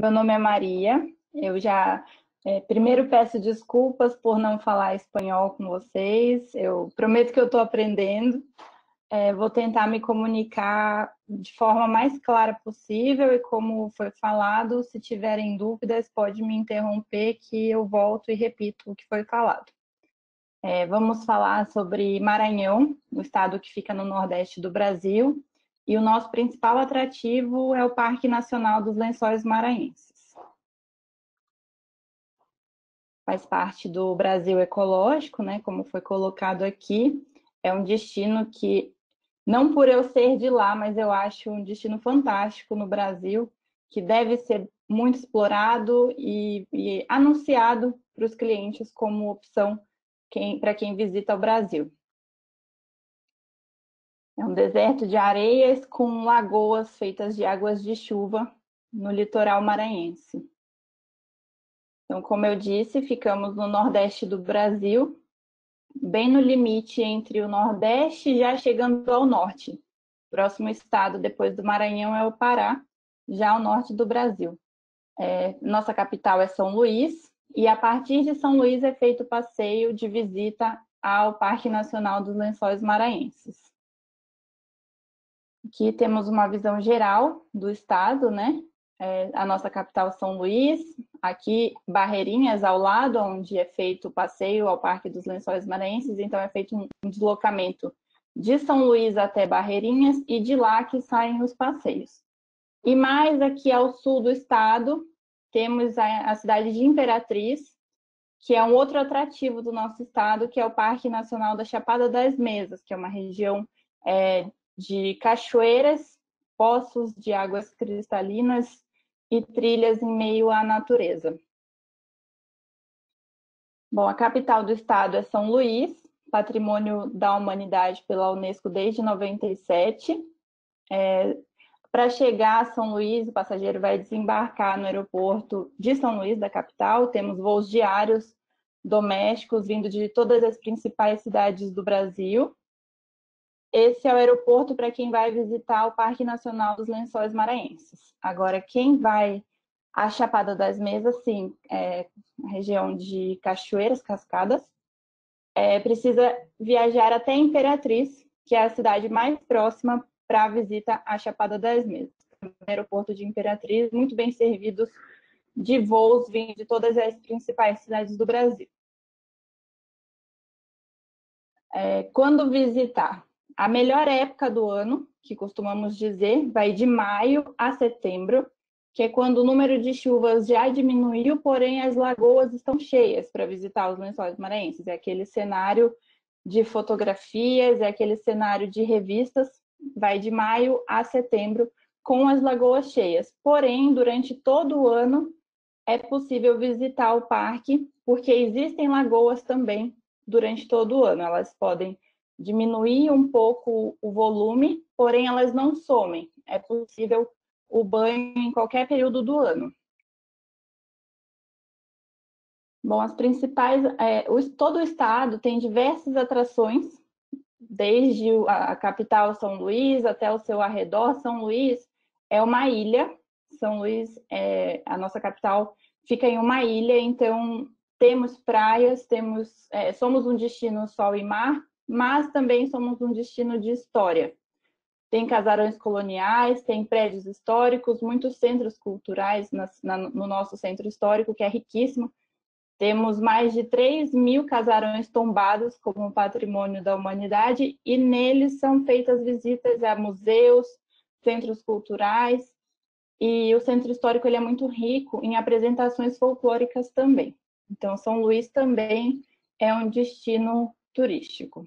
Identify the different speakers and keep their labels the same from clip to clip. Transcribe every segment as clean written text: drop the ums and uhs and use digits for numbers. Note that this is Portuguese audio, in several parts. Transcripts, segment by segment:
Speaker 1: Meu nome é Maria. Eu já primeiro peço desculpas por não falar espanhol com vocês. Eu prometo que eu estou aprendendo. Vou tentar me comunicar de forma mais clara possível e, como foi falado, se tiverem dúvidas, pode me interromper que eu volto e repito o que foi falado. Vamos falar sobre Maranhão, o estado que fica no nordeste do Brasil, e o nosso principal atrativo é o Parque Nacional dos Lençóis Maranhenses. Faz parte do Brasil ecológico, né, como foi colocado aqui. É um destino que, não por eu ser de lá, mas eu acho um destino fantástico no Brasil, que deve ser muito explorado e anunciado para os clientes como opção para quem visita o Brasil. É um deserto de areias com lagoas feitas de águas de chuva no litoral maranhense. Então, como eu disse, ficamos no nordeste do Brasil, bem no limite entre o nordeste já chegando ao norte. O próximo estado depois do Maranhão é o Pará, já ao norte do Brasil. Nossa capital é São Luís, e a partir de São Luís é feito o passeio de visita ao Parque Nacional dos Lençóis Maranhenses. Aqui temos uma visão geral do estado, né? A nossa capital São Luís, aqui Barreirinhas ao lado, onde é feito o passeio ao Parque dos Lençóis Maranhenses, então é feito um deslocamento de São Luís até Barreirinhas e de lá que saem os passeios. E mais aqui ao sul do estado, temos a cidade de Imperatriz, que é um outro atrativo do nosso estado, que é o Parque Nacional da Chapada das Mesas, que é uma região de cachoeiras, poços de águas cristalinas e trilhas em meio à natureza. Bom, a capital do estado é São Luís, Patrimônio da Humanidade pela Unesco desde 97. Para chegar a São Luís, o passageiro vai desembarcar no aeroporto de São Luís, da capital. Temos voos diários domésticos vindo de todas as principais cidades do Brasil. Esse é o aeroporto para quem vai visitar o Parque Nacional dos Lençóis Maranhenses. Agora, quem vai à Chapada das Mesas, sim, a região de cachoeiras, cascadas, precisa viajar até Imperatriz, que é a cidade mais próxima para a visita à Chapada das Mesas. O aeroporto de Imperatriz, muito bem servidos de voos vindo de todas as principais cidades do Brasil. Quando visitar? A melhor época do ano, que costumamos dizer, vai de maio a setembro, que é quando o número de chuvas já diminuiu, porém as lagoas estão cheias para visitar os Lençóis Maranhenses. É aquele cenário de fotografias, é aquele cenário de revistas, vai de maio a setembro com as lagoas cheias. Porém, durante todo o ano é possível visitar o parque, porque existem lagoas também durante todo o ano. Elas podem diminuir um pouco o volume, porém elas não somem. É possível o banho em qualquer período do ano. Bom, as principais, todo o estado tem diversas atrações, desde a capital São Luís até o seu arredor. São Luís é uma ilha. São Luís, a nossa capital, fica em uma ilha, então temos praias, somos um destino sol e mar, mas também somos um destino de história. Tem casarões coloniais, tem prédios históricos, muitos centros culturais no nosso centro histórico, que é riquíssimo. Temos mais de 3.000 casarões tombados como patrimônio da humanidade, e neles são feitas visitas a museus, centros culturais, e o centro histórico ele é muito rico em apresentações folclóricas também. Então, São Luís também é um destino turístico.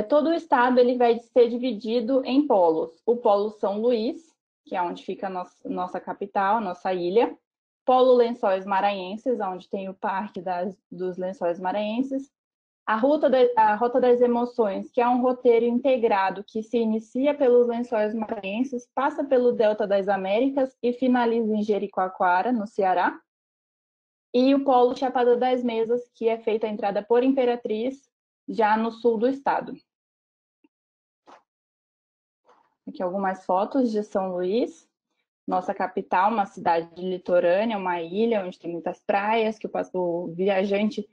Speaker 1: Todo o estado ele vai ser dividido em polos. O polo São Luís, que é onde fica a nossa capital, nossa ilha. Polo Lençóis Maranhenses, onde tem o Parque dos Lençóis Maranhenses. A Rota das Emoções, que é um roteiro integrado que se inicia pelos Lençóis Maranhenses, passa pelo Delta das Américas e finaliza em Jericoacoara, no Ceará. E o Polo Chapada das Mesas, que é feita a entrada por Imperatriz, já no sul do estado. Aqui algumas fotos de São Luís. nossa capital, uma cidade litorânea, uma ilha onde tem muitas praias, que o viajante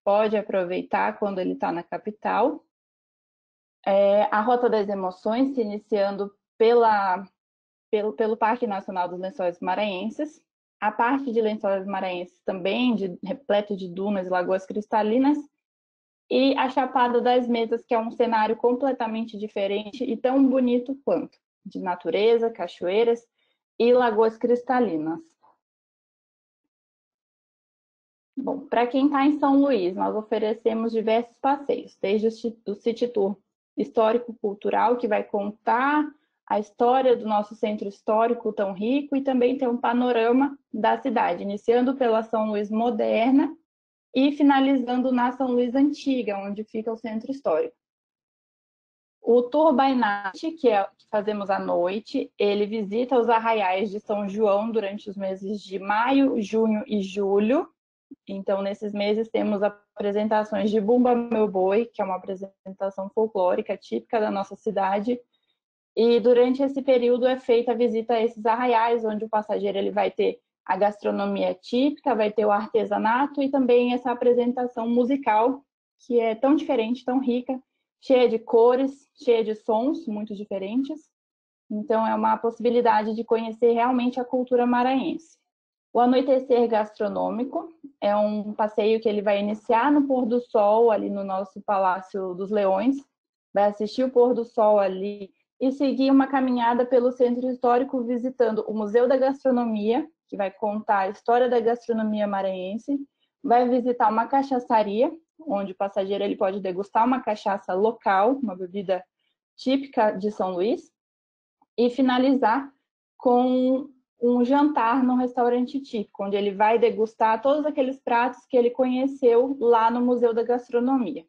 Speaker 1: pode aproveitar quando ele está na capital. A Rota das Emoções, se iniciando pelo Parque Nacional dos Lençóis Maranhenses. A parte de Lençóis Maranhenses também, repleto de dunas e lagoas cristalinas. E a Chapada das Mesas, que é um cenário completamente diferente e tão bonito quanto, de natureza, cachoeiras e lagoas cristalinas. Bom, para quem está em São Luís, nós oferecemos diversos passeios, desde o City Tour histórico-cultural, que vai contar a história do nosso centro histórico tão rico e também tem um panorama da cidade, iniciando pela São Luís moderna e finalizando na São Luís antiga, onde fica o centro histórico. O Tour by Night, que fazemos à noite, ele visita os arraiais de São João durante os meses de maio, junho e julho. Então, nesses meses, temos apresentações de Bumba Meu Boi, que é uma apresentação folclórica típica da nossa cidade. E durante esse período é feita a visita a esses arraiais, onde o passageiro ele vai ter a gastronomia típica, vai ter o artesanato e também essa apresentação musical, que é tão diferente, tão rica, cheia de cores, cheia de sons muito diferentes. Então, é uma possibilidade de conhecer realmente a cultura maranhense. O Anoitecer Gastronômico é um passeio que ele vai iniciar no pôr do sol, ali no nosso Palácio dos Leões, vai assistir o pôr do sol ali e seguir uma caminhada pelo Centro Histórico, visitando o Museu da Gastronomia, que vai contar a história da gastronomia maranhense, vai visitar uma cachaçaria, onde o passageiro ele pode degustar uma cachaça local, uma bebida típica de São Luís, e finalizar com um jantar num restaurante típico, onde ele vai degustar todos aqueles pratos que ele conheceu lá no Museu da Gastronomia.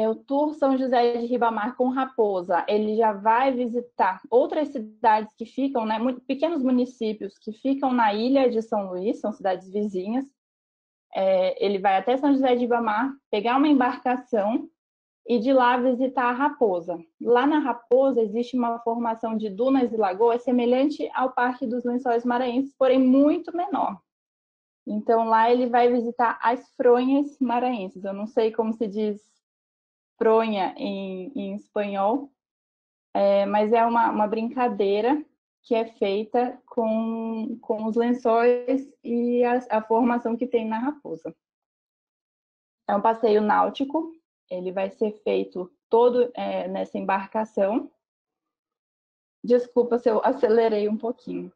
Speaker 1: O Tour São José de Ribamar com Raposa, ele já vai visitar outras cidades que ficam, né, pequenos municípios que ficam na ilha de São Luís, são cidades vizinhas. Ele vai até São José de Ribamar, pegar uma embarcação e de lá visitar a Raposa. Lá na Raposa existe uma formação de dunas e lagoas semelhante ao Parque dos Lençóis Maranhenses, porém muito menor. Então lá ele vai visitar as fronhas maranhenses. Eu não sei como se diz fronha em espanhol, mas é uma brincadeira que é feita com os lençóis e a formação que tem na Raposa. É um passeio náutico, ele vai ser feito todo nessa embarcação. Desculpa se eu acelerei um pouquinho.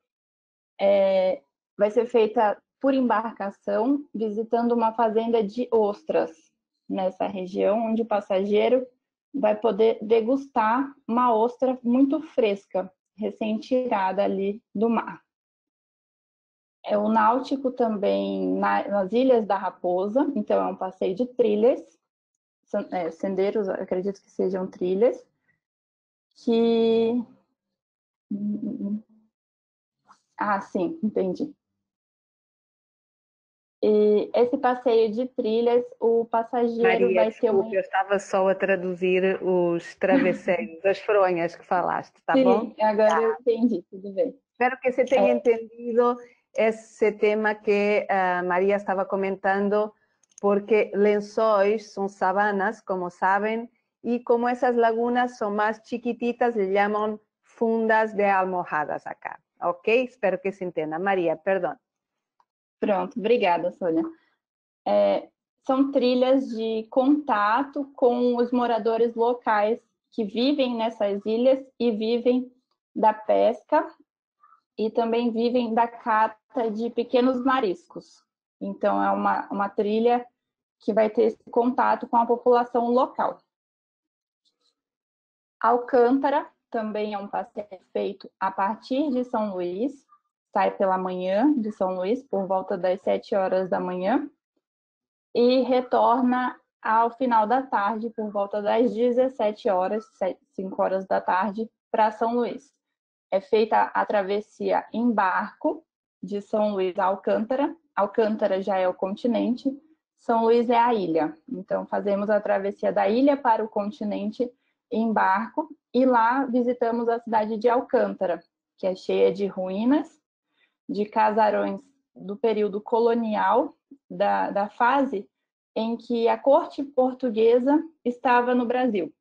Speaker 1: Vai ser feita por embarcação, visitando uma fazenda de ostras nessa região, onde o passageiro vai poder degustar uma ostra muito fresca, recém-tirada ali do mar. O náutico também nas Ilhas da Raposa, então é um passeio de trilhas, sendeiros, acredito que sejam trilhas, que... Ah, sim, entendi. E esse passeio de trilhas, o passageiro
Speaker 2: Maria,
Speaker 1: vai ter uma...
Speaker 2: desculpe, eu estava só a traduzir os travesseiros, as fronhas que falaste, tá bom?
Speaker 1: Sim, agora eu entendi, tudo bem.
Speaker 2: Espero que se tenha entendido esse tema que a Maria estava comentando, porque lençóis são sabanas, como sabem, e como essas lagunas são mais chiquititas, le llaman fundas de almohadas acá, ok? Espero que se entenda. Maria, perdão.
Speaker 1: Pronto, obrigada, Sônia. São trilhas de contato com os moradores locais que vivem nessas ilhas e vivem da pesca e também vivem da cata de pequenos mariscos. Então, é uma trilha que vai ter esse contato com a população local. Alcântara também é um passeio feito a partir de São Luís, sai pela manhã de São Luís, por volta das 7 horas da manhã, e retorna ao final da tarde, por volta das 17 horas, 5 horas da tarde, para São Luís. É feita a travessia em barco de São Luís a Alcântara. Alcântara já é o continente, São Luís é a ilha. Então, fazemos a travessia da ilha para o continente em barco e lá visitamos a cidade de Alcântara, que é cheia de ruínas, de casarões do período colonial, da fase em que a corte portuguesa estava no Brasil.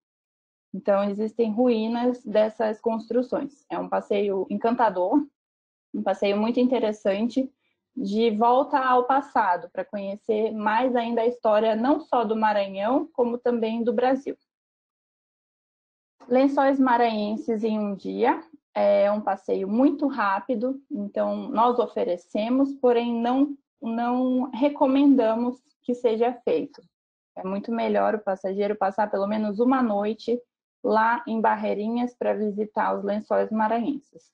Speaker 1: Então, existem ruínas dessas construções. É um passeio encantador, um passeio muito interessante, de volta ao passado, para conhecer mais ainda a história não só do Maranhão, como também do Brasil. Lençóis Maranhenses em um dia é um passeio muito rápido, então nós oferecemos, porém não recomendamos que seja feito. É muito melhor o passageiro passar pelo menos uma noite lá em Barreirinhas para visitar os Lençóis Maranhenses.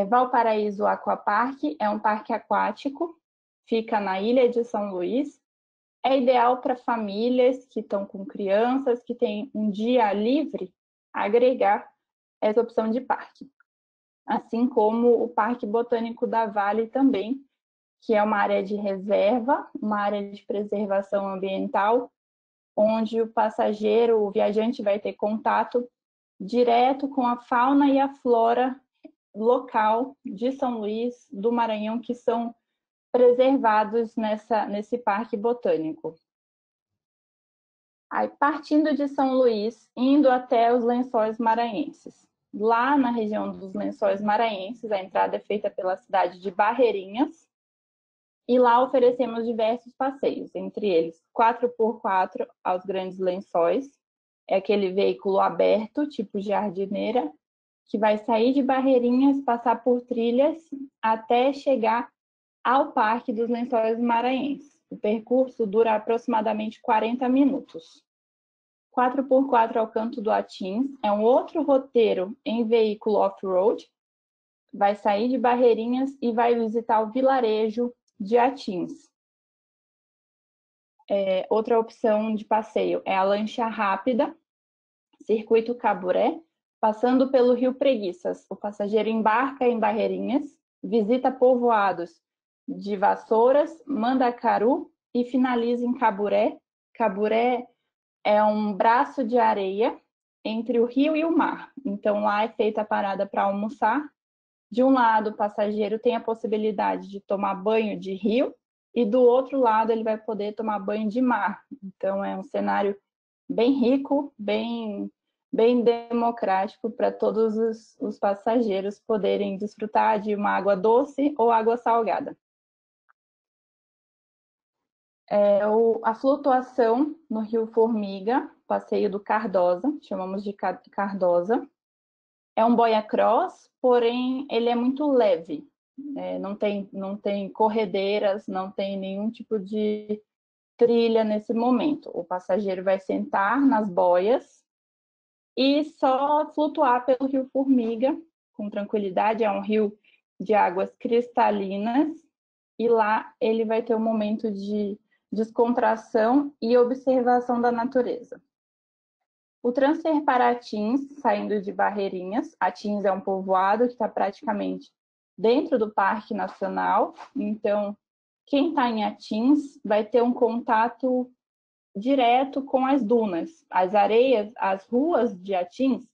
Speaker 1: Valparaíso Aquapark é um parque aquático, fica na Ilha de São Luís. É ideal para famílias que estão com crianças, que têm um dia livre, agregar essa opção de parque. Assim como o Parque Botânico da Vale também, que é uma área de reserva, uma área de preservação ambiental, onde o passageiro, o viajante vai ter contato direto com a fauna e a flora local de São Luís, do Maranhão, que são preservados nesse parque botânico. Aí, partindo de São Luís, indo até os Lençóis Maranhenses. Lá na região dos Lençóis Maranhenses, a entrada é feita pela cidade de Barreirinhas, e lá oferecemos diversos passeios, entre eles 4x4 aos Grandes Lençóis, é aquele veículo aberto, tipo jardineira, que vai sair de Barreirinhas, passar por trilhas, até chegar ao Parque dos Lençóis Maranhenses. O percurso dura aproximadamente 40 minutos. 4x4 ao Canto do Atins é um outro roteiro em veículo off-road. Vai sair de Barreirinhas e vai visitar o vilarejo de Atins. Outra opção de passeio é a lancha rápida, Circuito Caburé, passando pelo Rio Preguiças. O passageiro embarca em Barreirinhas, visita povoados de Vassouras, Mandacaru e finaliza em Caburé. Caburé é um braço de areia entre o rio e o mar. Então, lá é feita a parada para almoçar. De um lado, o passageiro tem a possibilidade de tomar banho de rio e do outro lado ele vai poder tomar banho de mar. Então, é um cenário bem rico, bem democrático para todos os passageiros poderem desfrutar de uma água doce ou água salgada. A flutuação no Rio Formiga, passeio do Cardosa, chamamos de Cardosa. É um boia cross, porém ele é muito leve. Não tem corredeiras, não tem nenhum tipo de trilha nesse momento. O passageiro vai sentar nas boias e só flutuar pelo Rio Formiga com tranquilidade. É um rio de águas cristalinas e lá ele vai ter um momento de descontração e observação da natureza. O transfer para Atins, saindo de Barreirinhas. Atins é um povoado que está praticamente dentro do Parque Nacional. Então, quem está em Atins vai ter um contato direto com as dunas. As areias, as ruas de Atins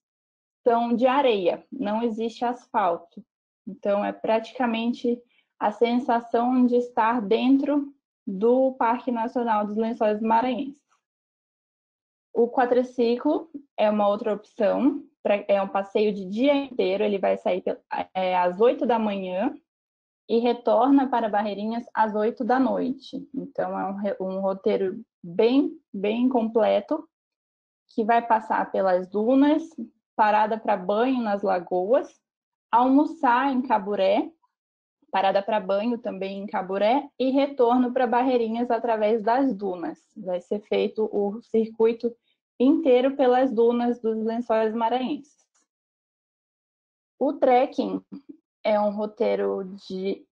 Speaker 1: são de areia, não existe asfalto. Então, é praticamente a sensação de estar dentro do Parque Nacional dos Lençóis Maranhenses. O quadriciclo é uma outra opção, é um passeio de dia inteiro, ele vai sair às 8 da manhã e retorna para Barreirinhas às 8 da noite. Então, é um roteiro bem completo, que vai passar pelas dunas, parada para banho nas lagoas, almoçar em Caburé, parada para banho também em Caburé e retorno para Barreirinhas através das dunas. Vai ser feito o circuito inteiro pelas dunas dos Lençóis Maranhenses. O trekking é um roteiro de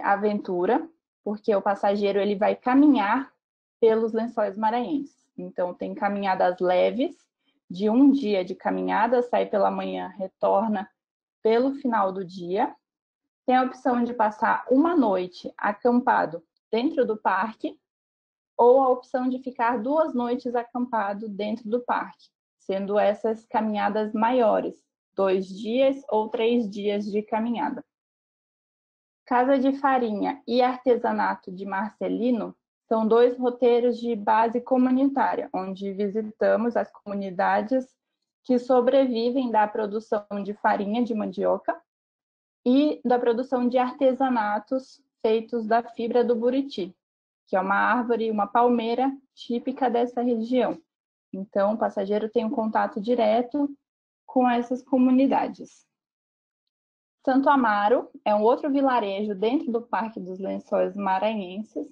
Speaker 1: aventura, porque o passageiro ele vai caminhar pelos Lençóis Maranhenses. Então, tem caminhadas leves, de um dia de caminhada, sai pela manhã, retorna pelo final do dia. Tem a opção de passar uma noite acampado dentro do parque, ou a opção de ficar 2 noites acampado dentro do parque, sendo essas caminhadas maiores, 2 dias ou 3 dias de caminhada. Casa de Farinha e Artesanato de Marcelino são 2 roteiros de base comunitária, onde visitamos as comunidades que sobrevivem da produção de farinha de mandioca e da produção de artesanatos feitos da fibra do buriti, que é uma árvore, uma palmeira típica dessa região. Então, o passageiro tem um contato direto com essas comunidades. Santo Amaro é um outro vilarejo dentro do Parque dos Lençóis Maranhenses,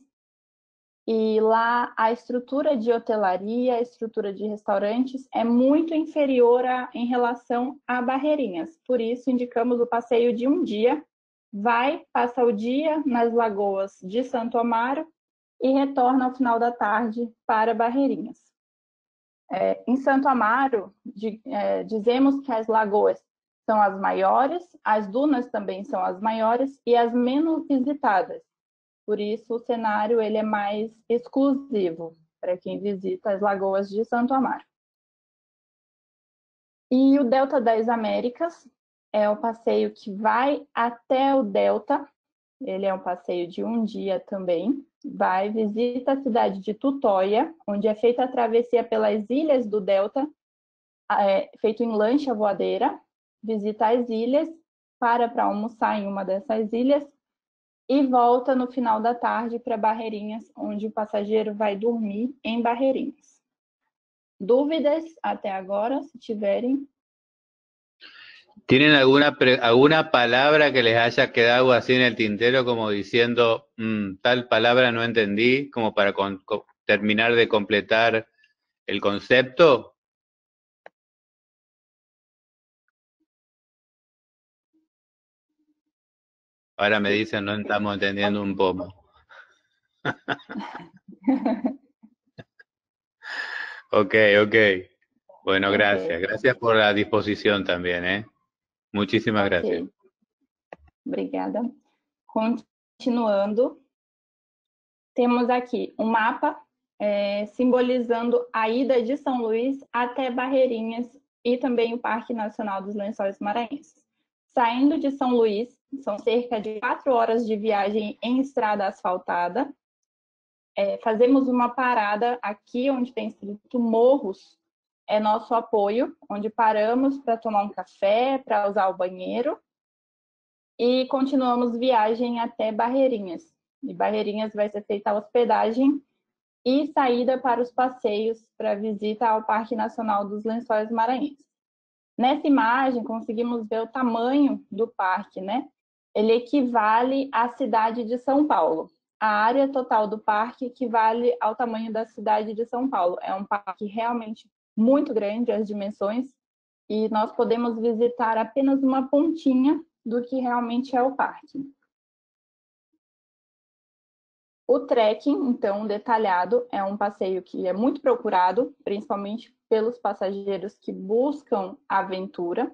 Speaker 1: e lá a estrutura de hotelaria, a estrutura de restaurantes é muito inferior em relação a Barreirinhas. Por isso, indicamos o passeio de um dia, vai, passa o dia nas lagoas de Santo Amaro e retorna ao final da tarde para Barreirinhas. Em Santo Amaro, dizemos que as lagoas são as maiores, as dunas também são as maiores e as menos visitadas. Por isso, o cenário ele é mais exclusivo para quem visita as lagoas de Santo Amaro. E o Delta das Américas é o passeio que vai até o Delta. Ele é um passeio de um dia também. Vai, visita a cidade de Tutóia, onde é feita a travessia pelas ilhas do Delta, feito em lancha voadeira. Visita as ilhas, para almoçar em uma dessas ilhas, e volta no final da tarde para Barreirinhas, onde o passageiro vai dormir em Barreirinhas. Dúvidas até agora, se tiverem?
Speaker 3: ¿Tienen alguna palabra que les haya quedado así en el tintero, como diciendo, tal palabra no entendí, como para terminar de completar el concepto? Ahora me dicen, no estamos entendiendo un poco. Ok. Bueno, gracias. Gracias por la disposición también, ¿eh? Muchísimas gracias.
Speaker 1: Obrigada. Continuando, temos aqui um mapa simbolizando a ida de São Luís até Barreirinhas e também o Parque Nacional dos Lençóis Maranhenses. Saindo de São Luís, são cerca de 4 horas de viagem em estrada asfaltada. Fazemos uma parada aqui onde tem escrito Morros, é nosso apoio, onde paramos para tomar um café, para usar o banheiro, e continuamos viagem até Barreirinhas. E Barreirinhas vai ser feita a hospedagem e saída para os passeios para visita ao Parque Nacional dos Lençóis Maranhenses. Nessa imagem, conseguimos ver o tamanho do parque, né? Ele equivale à cidade de São Paulo. A área total do parque equivale ao tamanho da cidade de São Paulo. É um parque realmente muito grande, as dimensões, e nós podemos visitar apenas uma pontinha do que realmente é o parque. O trekking, então, detalhado, é um passeio que é muito procurado, principalmente pelos passageiros que buscam aventura.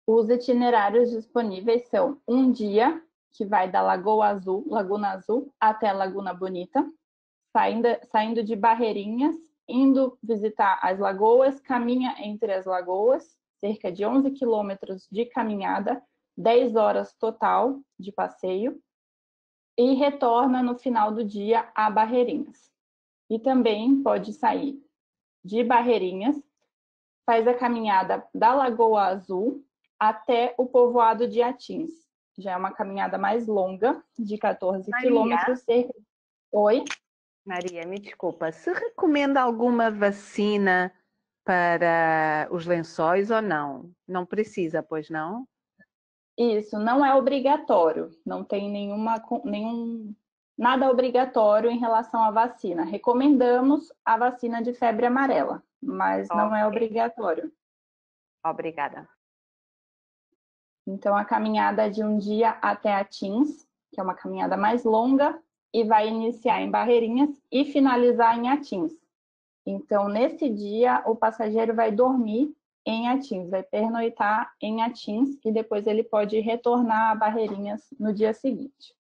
Speaker 1: Os itinerários disponíveis são um dia, que vai da Laguna Azul, até Laguna Bonita, saindo de Barreirinhas, indo visitar as lagoas, caminha entre as lagoas, cerca de 11 quilômetros de caminhada, 10 horas total de passeio, e retorna no final do dia a Barreirinhas. E também pode sair de Barreirinhas, faz a caminhada da Lagoa Azul até o povoado de Atins. Já é uma caminhada mais longa, de 14 quilômetros. Oi?
Speaker 2: Maria, me desculpa, se recomenda alguma vacina para os lençóis ou não? Não precisa, pois não?
Speaker 1: Isso, não é obrigatório, não tem nada obrigatório em relação à vacina. Recomendamos a vacina de febre amarela, mas não é obrigatório.
Speaker 2: Obrigada.
Speaker 1: Então, a caminhada é de um dia até Atins, que é uma caminhada mais longa, e vai iniciar em Barreirinhas e finalizar em Atins. Então, nesse dia, o passageiro vai dormir em Atins, vai pernoitar em Atins e depois ele pode retornar a Barreirinhas no dia seguinte.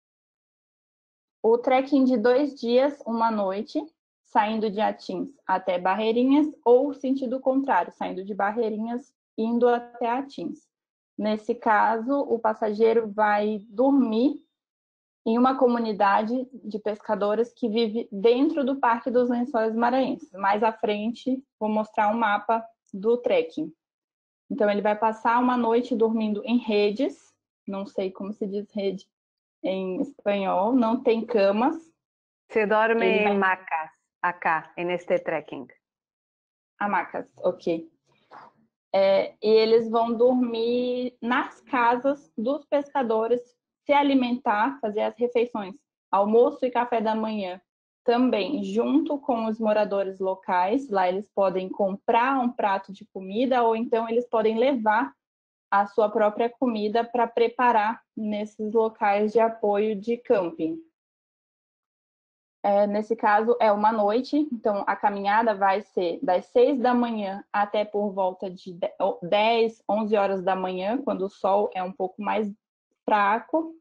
Speaker 1: O trekking de 2 dias, 1 noite, saindo de Atins até Barreirinhas, ou sentido contrário, saindo de Barreirinhas indo até Atins. Nesse caso, o passageiro vai dormir em uma comunidade de pescadores que vive dentro do Parque dos Lençóis Maranhenses. Mais à frente, vou mostrar um mapa do trekking. Então, ele vai passar uma noite dormindo em redes, não sei como se diz rede em espanhol, não tem camas.
Speaker 2: Se dorme em macas, acá, neste trekking.
Speaker 1: Hamacas, ok. E eles vão dormir nas casas dos pescadores, se alimentar, fazer as refeições, almoço e café da manhã, também junto com os moradores locais. Lá eles podem comprar um prato de comida ou então eles podem levar a sua própria comida para preparar nesses locais de apoio de camping. Nesse caso, é uma noite, então a caminhada vai ser das 6 da manhã até por volta de 10, 11 horas da manhã, quando o sol é um pouco mais fraco,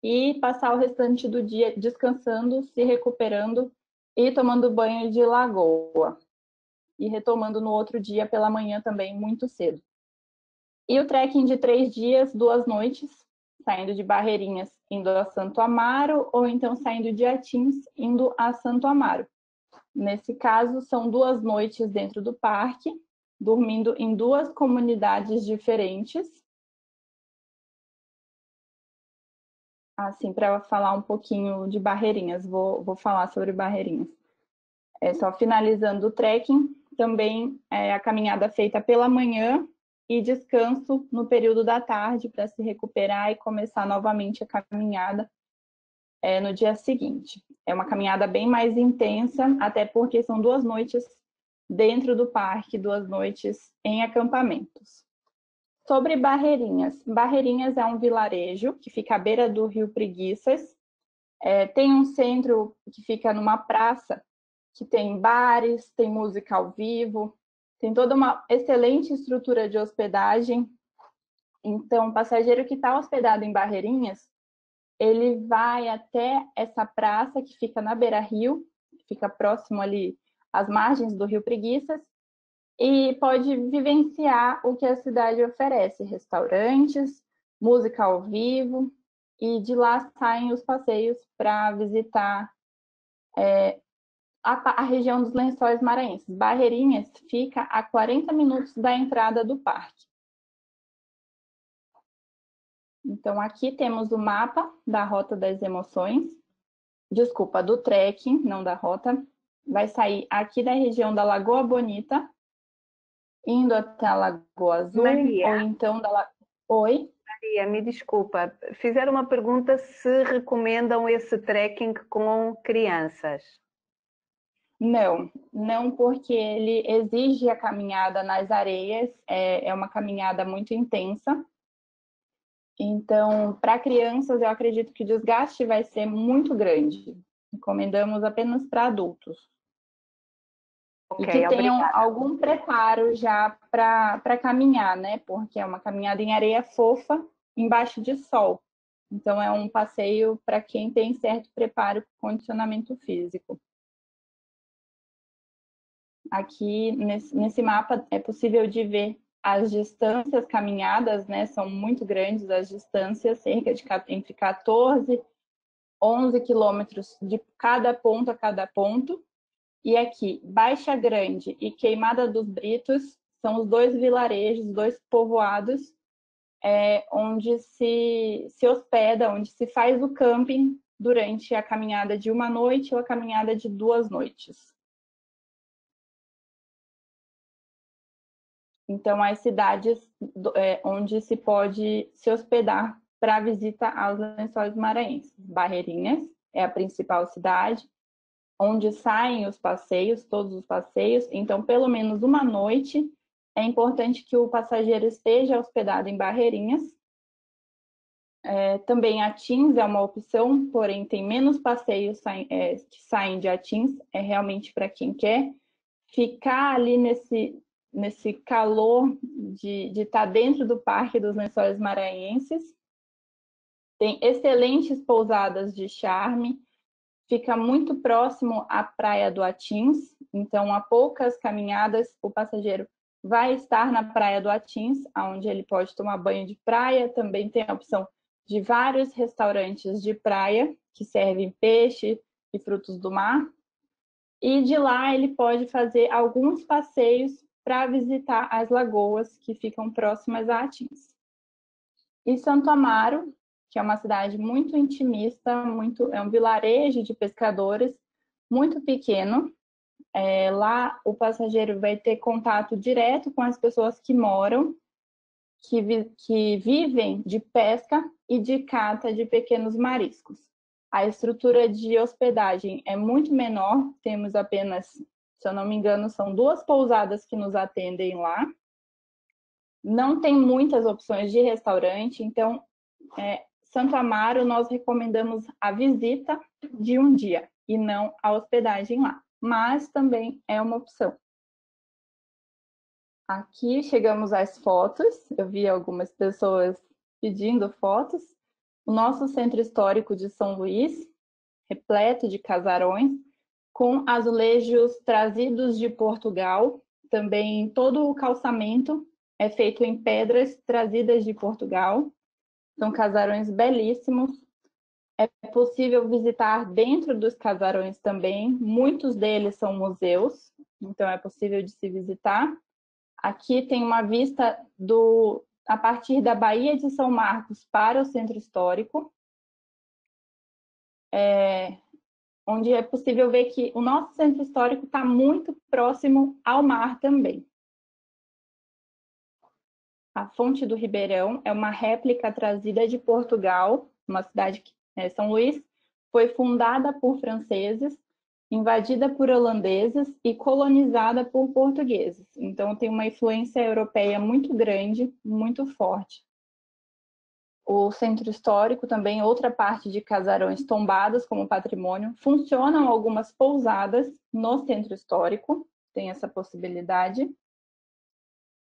Speaker 1: e passar o restante do dia descansando, se recuperando e tomando banho de lagoa. E retomando no outro dia pela manhã também, muito cedo. E o trekking de 3 dias, 2 noites, saindo de Barreirinhas, indo a Santo Amaro, ou então saindo de Atins, indo a Santo Amaro. Nesse caso, são 2 noites dentro do parque, dormindo em 2 comunidades diferentes. Assim, para falar um pouquinho de Barreirinhas, vou falar sobre Barreirinhas. Só finalizando o trekking, também a caminhada feita pela manhã, e descanso no período da tarde para se recuperar e começar novamente a caminhada no dia seguinte. É uma caminhada bem mais intensa, até porque são 2 noites dentro do parque, 2 noites em acampamentos. Sobre Barreirinhas. Barreirinhas é um vilarejo que fica à beira do Rio Preguiças. Tem um centro que fica numa praça, que tem bares, tem música ao vivo, tem toda uma excelente estrutura de hospedagem. Então, o passageiro que está hospedado em Barreirinhas, ele vai até essa praça que fica na beira-rio, fica próximo ali às margens do Rio Preguiças, e pode vivenciar o que a cidade oferece: restaurantes, música ao vivo, e de lá saem os passeios para visitar a região dos Lençóis Maranhenses. Barreirinhas fica a 40 minutos da entrada do parque. Então, aqui temos o mapa da Rota das Emoções. Desculpa, do trekking, não da rota. Vai sair aqui da região da Lagoa Bonita, indo até a Lagoa Azul,
Speaker 2: Maria,
Speaker 1: ou então da Oi?
Speaker 2: Maria, me desculpa. Fizeram uma pergunta se recomendam esse trekking com crianças.
Speaker 1: Não, porque ele exige a caminhada nas areias, é uma caminhada muito intensa. Então, para crianças, eu acredito que o desgaste vai ser muito grande. Recomendamos apenas para adultos.
Speaker 2: Ok,
Speaker 1: e que tenham
Speaker 2: obrigada.
Speaker 1: algum preparo já para caminhar, né? Porque é uma caminhada em areia fofa, embaixo de sol. Então, é um passeio para quem tem certo preparo com condicionamento físico. Aqui, nesse mapa, é possível de ver as distâncias caminhadas, né? São muito grandes as distâncias, cerca de entre 14 11 quilômetros de cada ponto a cada ponto. E aqui, Baixa Grande e Queimada dos Britos são os 2 vilarejos, 2 povoados, onde se hospeda, onde se faz o camping durante a caminhada de uma noite ou a caminhada de 2 noites. Então, as cidades onde se pode se hospedar para a visita aos Lençóis Maranhenses. Barreirinhas é a principal cidade, onde saem os passeios, todos os passeios. Então, pelo menos uma noite, é importante que o passageiro esteja hospedado em Barreirinhas. Também Atins é uma opção, porém tem menos passeios que saem de Atins, é realmente para quem quer ficar ali nesse calor de estar dentro do Parque dos Lençóis Maranhenses. Tem excelentes pousadas de charme, fica muito próximo à praia do Atins, então a poucas caminhadas o passageiro vai estar na Praia do Atins, onde ele pode tomar banho de praia. Também tem a opção de vários restaurantes de praia que servem peixe e frutos do mar. E de lá ele pode fazer alguns passeios para visitar as lagoas que ficam próximas a Atins. E Santo Amaro, que é uma cidade muito intimista, é um vilarejo de pescadores, muito pequeno. Lá o passageiro vai ter contato direto com as pessoas que moram, que vivem de pesca e de cata de pequenos mariscos. A estrutura de hospedagem é muito menor, temos apenas, se eu não me engano, são 2 pousadas que nos atendem lá. Não tem muitas opções de restaurante, então, Santo Amaro, nós recomendamos a visita de um dia e não a hospedagem lá, mas também é uma opção. Aqui chegamos às fotos, eu vi algumas pessoas pedindo fotos. O nosso centro histórico de São Luís, repleto de casarões, com azulejos trazidos de Portugal. Também todo o calçamento é feito em pedras trazidas de Portugal. São casarões belíssimos. É possível visitar dentro dos casarões também. Muitos deles são museus, então é possível de se visitar. Aqui tem uma vista a partir da Baía de São Marcos para o Centro Histórico, onde é possível ver que o nosso Centro Histórico está muito próximo ao mar também. A Fonte do Ribeirão é uma réplica trazida de Portugal, uma cidade que São Luís foi fundada por franceses, invadida por holandeses e colonizada por portugueses. Então tem uma influência europeia muito grande, muito forte. O Centro Histórico também, outra parte de casarões tombados como patrimônio. Funcionam algumas pousadas no Centro Histórico, tem essa possibilidade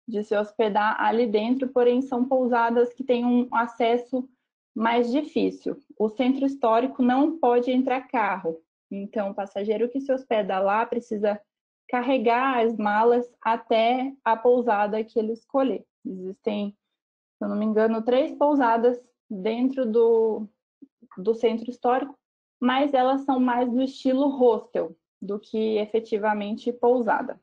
Speaker 1: de se hospedar ali dentro, porém são pousadas que têm um acesso mais difícil. O Centro Histórico não pode entrar carro, então o passageiro que se hospeda lá precisa carregar as malas até a pousada que ele escolher. Existem, se eu não me engano, 3 pousadas dentro do Centro Histórico, mas elas são mais do estilo hostel do que efetivamente pousada.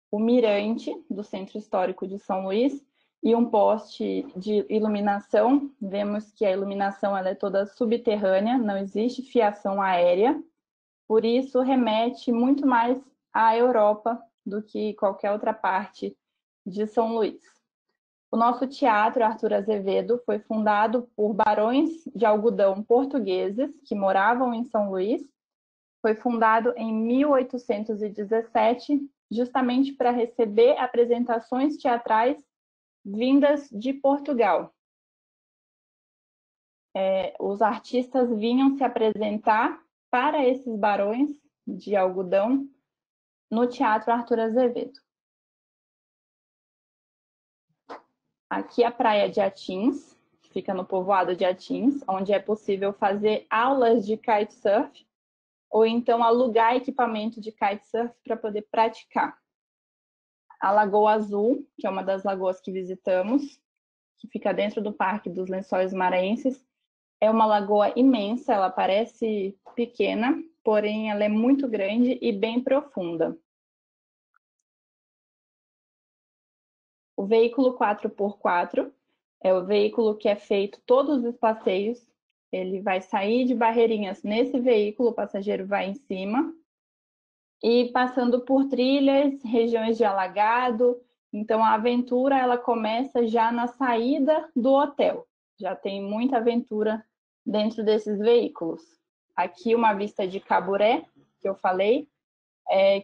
Speaker 1: O mirante do Centro Histórico de São Luís e um poste de iluminação. Vemos que a iluminação ela é toda subterrânea, não existe fiação aérea, por isso remete muito mais à Europa do que qualquer outra parte de São Luís. O nosso teatro Arthur Azevedo foi fundado por barões de algodão portugueses que moravam em São Luís. Foi fundado em 1817, justamente para receber apresentações teatrais vindas de Portugal. Os artistas vinham se apresentar para esses barões de algodão no Teatro Arthur Azevedo. Aqui a praia de Atins, que fica no povoado de Atins, onde é possível fazer aulas de kitesurf ou então alugar equipamento de kitesurf para poder praticar. A Lagoa Azul, que é uma das lagoas que visitamos, que fica dentro do Parque dos Lençóis Maranhenses, é uma lagoa imensa, ela parece pequena, porém ela é muito grande e bem profunda. O veículo 4x4 é o veículo que é feito todos os passeios. Ele vai sair de Barreirinhas nesse veículo, o passageiro vai em cima, e passando por trilhas, regiões de alagado. Então a aventura ela começa já na saída do hotel. Já tem muita aventura dentro desses veículos. Aqui uma vista de Caburé, que eu falei,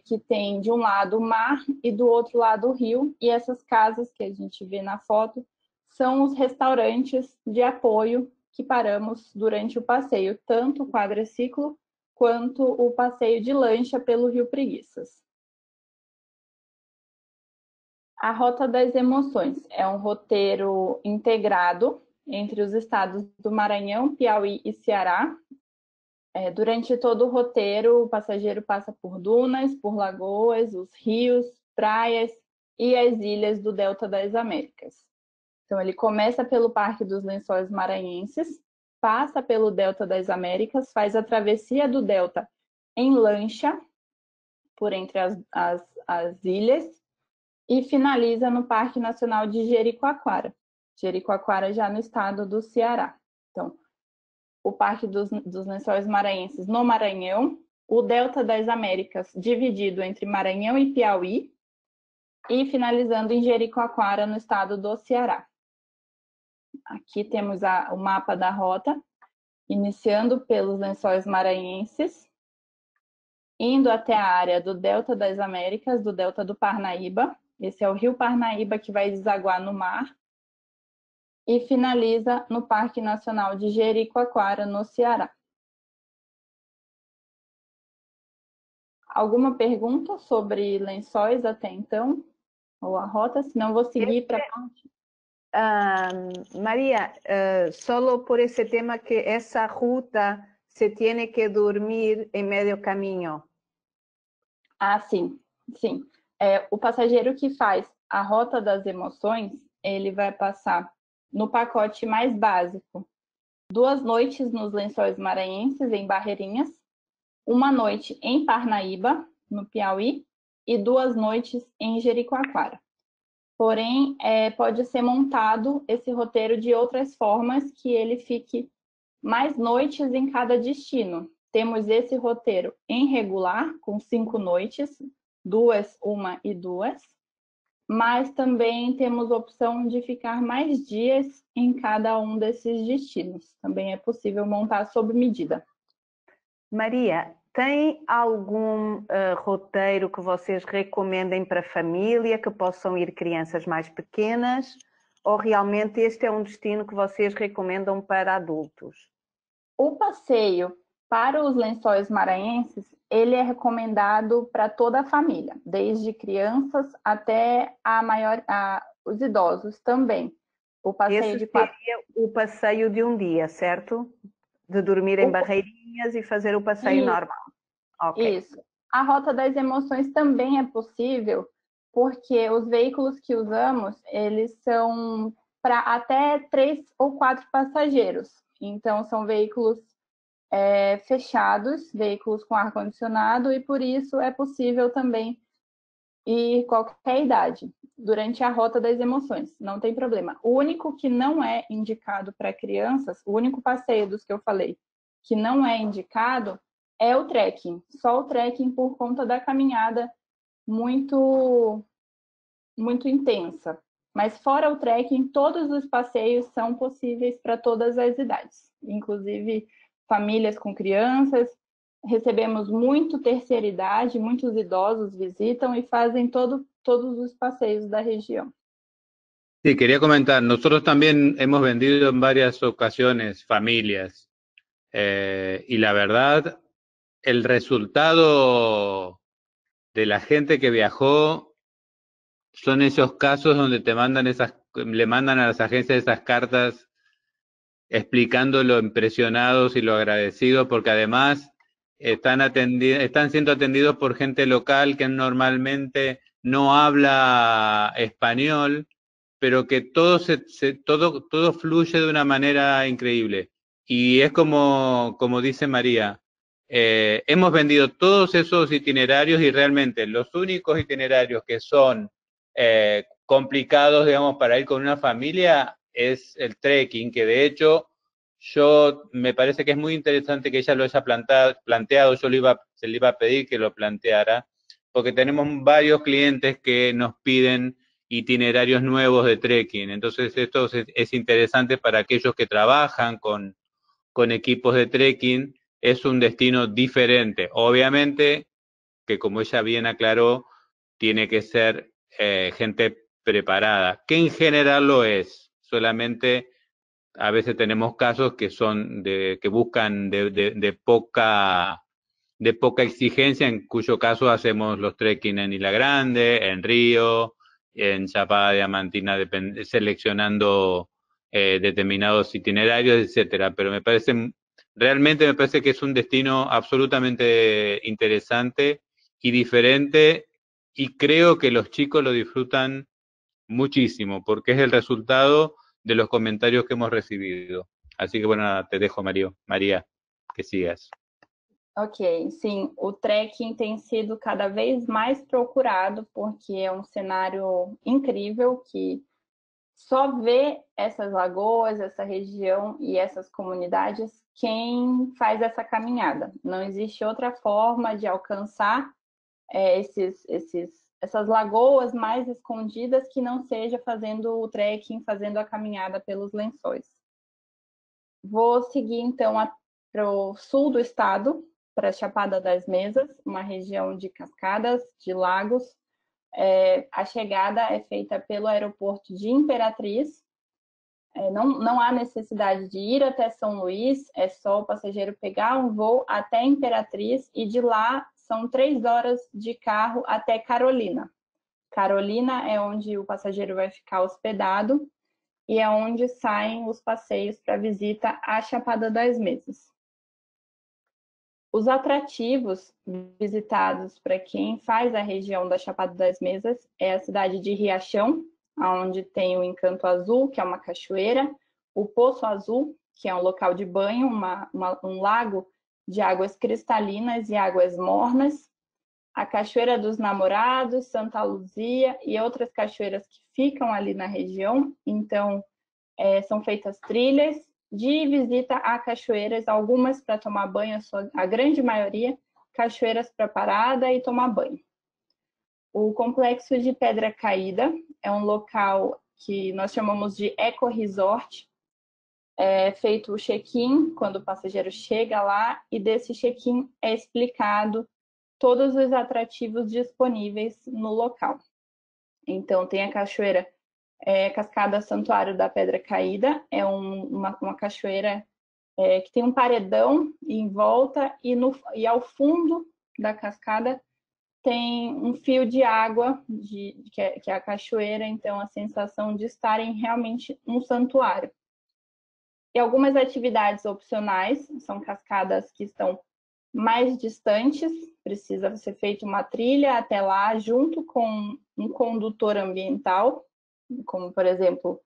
Speaker 1: que tem de um lado o mar e do outro lado o rio. E essas casas que a gente vê na foto são os restaurantes de apoio que paramos durante o passeio, tanto o quadriciclo quanto o passeio de lancha pelo Rio Preguiças. A Rota das Emoções é um roteiro integrado entre os estados do Maranhão, Piauí e Ceará. Durante todo o roteiro, o passageiro passa por dunas, por lagoas, os rios, praias e as ilhas do Delta das Américas. Então, ele começa pelo Parque dos Lençóis Maranhenses, passa pelo Delta das Américas, faz a travessia do Delta em lancha, por entre as ilhas, e finaliza no Parque Nacional de Jericoacoara. Jericoacoara já no estado do Ceará. Então, o Parque dos Lençóis Maranhenses no Maranhão, o Delta das Américas dividido entre Maranhão e Piauí, e finalizando em Jericoacoara, no estado do Ceará. Aqui temos o mapa da rota, iniciando pelos Lençóis Maranhenses, indo até a área do Delta das Américas, do Delta do Parnaíba. Esse é o rio Parnaíba que vai desaguar no mar. E finaliza no Parque Nacional de Jericoacoara, no Ceará. Alguma pergunta sobre Lençóis até então? Ou a rota? Senão vou seguir para a parte.
Speaker 2: María, solo por ese tema que esa ruta se tiene que dormir en medio camino.
Speaker 1: Ah, sim, sim. O passageiro que faz a Rota das Emoções, ele vai passar no pacote mais básico 2 noites nos Lençóis Maranhenses, em Barreirinhas, 1 noite em Parnaíba, no Piauí, e 2 noites em Jericoacoara. Porém, pode ser montado esse roteiro de outras formas que ele fique mais noites em cada destino. Temos esse roteiro em regular, com 5 noites, 2, 1 e 2, mas também temos a opção de ficar mais dias em cada um desses destinos. Também é possível montar sob medida.
Speaker 2: Maria, tem algum roteiro que vocês recomendem para a família, que possam ir crianças mais pequenas? Ou realmente este é um destino que vocês recomendam para adultos?
Speaker 1: O passeio para os Lençóis Maranhenses, ele é recomendado para toda a família, desde crianças até os idosos também. O passeio
Speaker 2: Esse seria o passeio de um dia, certo? De dormir em Barreirinhas e fazer o passeio normal. Okay.
Speaker 1: Isso. A Rota das Emoções também é possível, porque os veículos que usamos, eles são para até 3 ou 4 passageiros. Então, são veículos fechados, veículos com ar-condicionado, e por isso é possível também ir qualquer idade, durante a Rota das Emoções, não tem problema. O único que não é indicado para crianças, o único passeio dos que eu falei que não é indicado é o trekking, só o trekking por conta da caminhada muito intensa. Mas fora o trekking, todos os passeios são possíveis para todas as idades, inclusive famílias com crianças. Recebemos muito terceira idade, muitos idosos visitam y fazem todos los paseos da región.
Speaker 3: Sí, quería comentar, nosotros también hemos vendido en varias ocasiones familias y la verdad, el resultado de la gente que viajó son esos casos donde le mandan a las agencias esas cartas explicando lo impresionados y lo agradecidos, porque además están siendo atendidos por gente local que normalmente no habla español, pero que todo fluye de una manera increíble. Y es como dice María, hemos vendido todos esos itinerarios y realmente los únicos itinerarios que son complicados, digamos, para ir con una familia es el trekking, que de hecho me parece que es muy interesante que ella lo haya planteado, se le iba a pedir que lo planteara, porque tenemos varios clientes que nos piden itinerarios nuevos de trekking, entonces esto es interesante para aquellos que trabajan con equipos de trekking, es un destino diferente, obviamente que como ella bien aclaró, tiene que ser gente preparada, que en general lo es, solamente a veces tenemos casos que son que buscan de poca exigencia, en cuyo caso hacemos los trekking en Isla Grande, en Río, en Chapada Diamantina, seleccionando determinados itinerarios, etcétera. Pero me parece realmente me parece que es un destino absolutamente interesante y diferente, y creo que los chicos lo disfrutan muchísimo, porque es el resultado de los comentarios que hemos recibido. Así que bueno, nada, te dejo, María, que sigas.
Speaker 1: Ok, sim, o trekking tem sido cada vez mais procurado, porque é um cenário incrível que só vê essas lagoas, essa região e essas comunidades quem faz essa caminhada. Não existe outra forma de alcançar essas lagoas mais escondidas que não seja fazendo o trekking, fazendo a caminhada pelos lençóis. Vou seguir, então, para o sul do estado, para a Chapada das Mesas, uma região de cascadas, de lagos. A chegada é feita pelo aeroporto de Imperatriz. Não há necessidade de ir até São Luís, é só o passageiro pegar um voo até Imperatriz e de lá são 3 horas de carro até Carolina. Carolina é onde o passageiro vai ficar hospedado e é onde saem os passeios para visita à Chapada das Mesas. Os atrativos visitados para quem faz a região da Chapada das Mesas é a cidade de Riachão, onde tem o Encanto Azul, que é uma cachoeira, o Poço Azul, que é um local de banho, um lago de águas cristalinas e águas mornas, a Cachoeira dos Namorados, Santa Luzia e outras cachoeiras que ficam ali na região. Então, são feitas trilhas de visita a cachoeiras, algumas para tomar banho, a grande maioria, cachoeiras para parada e tomar banho. O Complexo de Pedra Caída é um local que nós chamamos de eco-resort. É feito o check-in quando o passageiro chega lá e desse check-in é explicado todos os atrativos disponíveis no local. Então, tem a cachoeira Cascada Santuário da Pedra Caída, é uma cachoeira que tem um paredão em volta e ao fundo da cascada tem um fio de água, que é a cachoeira, então a sensação de estar em realmente um santuário. E algumas atividades opcionais, são cascadas que estão mais distantes, precisa ser feita uma trilha até lá, junto com um condutor ambiental, como, por exemplo,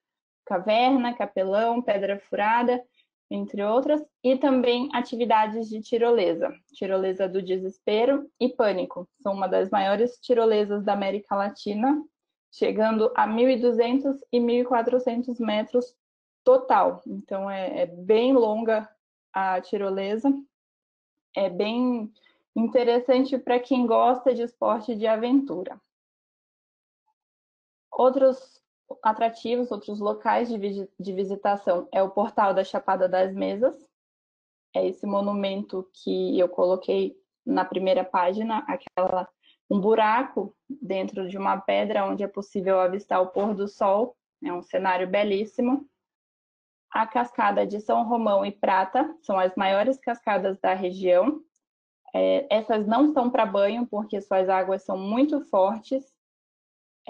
Speaker 1: Caverna, Capelão, Pedra Furada, entre outras, e também atividades de tirolesa, tirolesa do desespero e pânico. São uma das maiores tirolesas da América Latina, chegando a 1.200 e 1.400 metros total. Então, é bem longa a tirolesa. É bem interessante para quem gosta de esporte de aventura. Outros atrativos, outros locais de visitação é o Portal da Chapada das Mesas. É esse monumento que eu coloquei na primeira página, um buraco dentro de uma pedra onde é possível avistar o pôr do sol. É um cenário belíssimo. A Cascada de São Romão e Prata são as maiores cascadas da região. Essas não são para banho, porque suas águas são muito fortes.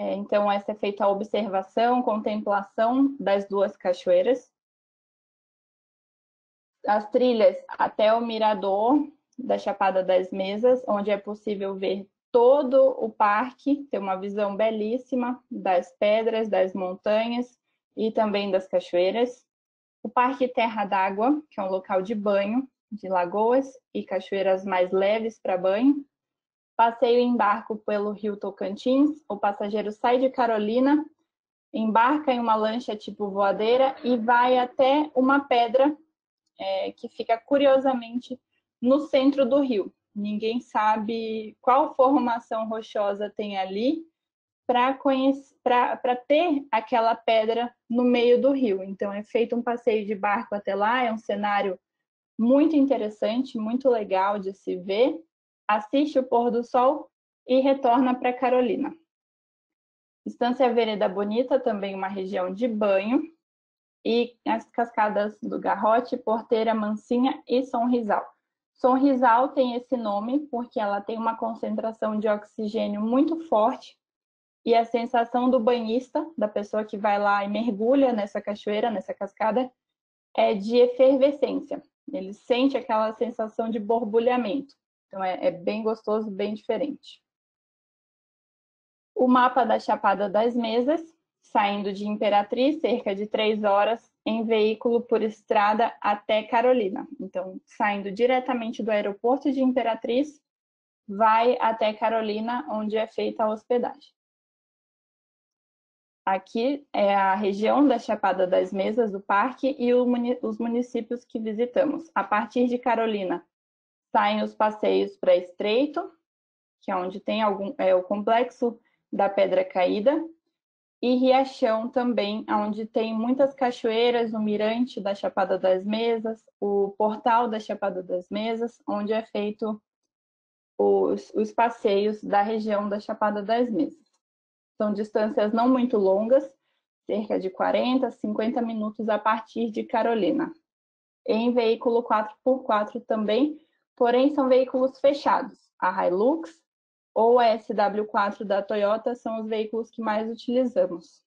Speaker 1: Então, essa é feita a observação, contemplação das duas cachoeiras. As trilhas até o mirador da Chapada das Mesas, onde é possível ver todo o parque, ter uma visão belíssima das pedras, das montanhas e também das cachoeiras. O Parque Terra d'Água, que é um local de banho, de lagoas e cachoeiras mais leves para banho. Passeio em barco pelo Rio Tocantins. O passageiro sai de Carolina, embarca em uma lancha tipo voadeira e vai até uma pedra que fica curiosamente no centro do rio. Ninguém sabe qual formação rochosa tem ali para ter aquela pedra no meio do rio. Então, é feito um passeio de barco até lá, é um cenário muito interessante, muito legal de se ver. Assiste o pôr do sol e retorna para Carolina. Estância Vereda Bonita, também uma região de banho, e as cascadas do Garrote, Porteira, Mansinha e Sonrisal. Sonrisal tem esse nome porque ela tem uma concentração de oxigênio muito forte e a sensação do banhista, da pessoa que vai lá e mergulha nessa cachoeira, nessa cascada, é de efervescência. Ele sente aquela sensação de borbulhamento. Então, é bem gostoso, bem diferente. O mapa da Chapada das Mesas, saindo de Imperatriz, cerca de 3 horas, em veículo por estrada até Carolina. Então, saindo diretamente do aeroporto de Imperatriz, vai até Carolina, onde é feita a hospedagem. Aqui é a região da Chapada das Mesas, do parque, e os municípios que visitamos. A partir de Carolina, saem os passeios para Estreito, que é onde tem o complexo da Pedra Caída, e Riachão também, onde tem muitas cachoeiras, o mirante da Chapada das Mesas, o portal da Chapada das Mesas, onde é feito os passeios da região da Chapada das Mesas. São distâncias não muito longas, cerca de 40, 50 minutos a partir de Carolina. Em veículo 4x4 também, porém são veículos fechados. A Hilux ou a SW4 da Toyota são os veículos que mais utilizamos.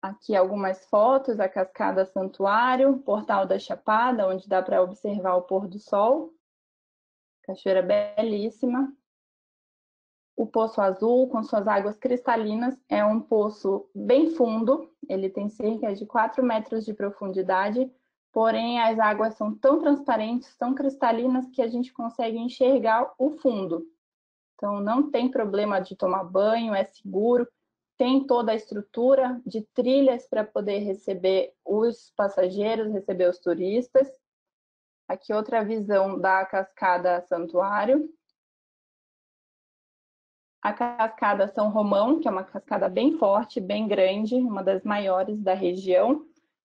Speaker 1: Aqui algumas fotos, a Cascada Santuário, Portal da Chapada, onde dá para observar o pôr do sol. Cachoeira belíssima. O Poço Azul, com suas águas cristalinas, é um poço bem fundo. Ele tem cerca de 4 metros de profundidade, porém as águas são tão transparentes, tão cristalinas, que a gente consegue enxergar o fundo. Então não tem problema de tomar banho, é seguro. Tem toda a estrutura de trilhas para poder receber os passageiros, receber os turistas. Aqui outra visão da Cascada Santuário. A Cascada São Romão, que é uma cascada bem forte, bem grande, uma das maiores da região.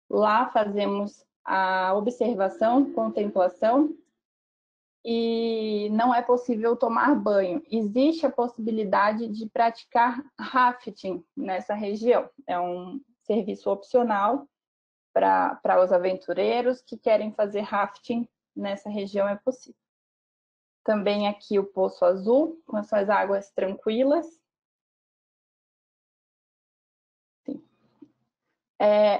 Speaker 1: Lá fazemos a observação, contemplação, e não é possível tomar banho. Existe a possibilidade de praticar rafting nessa região. É um serviço opcional para os aventureiros que querem fazer rafting nessa região, é possível. Também aqui o Poço Azul, com as suas águas tranquilas.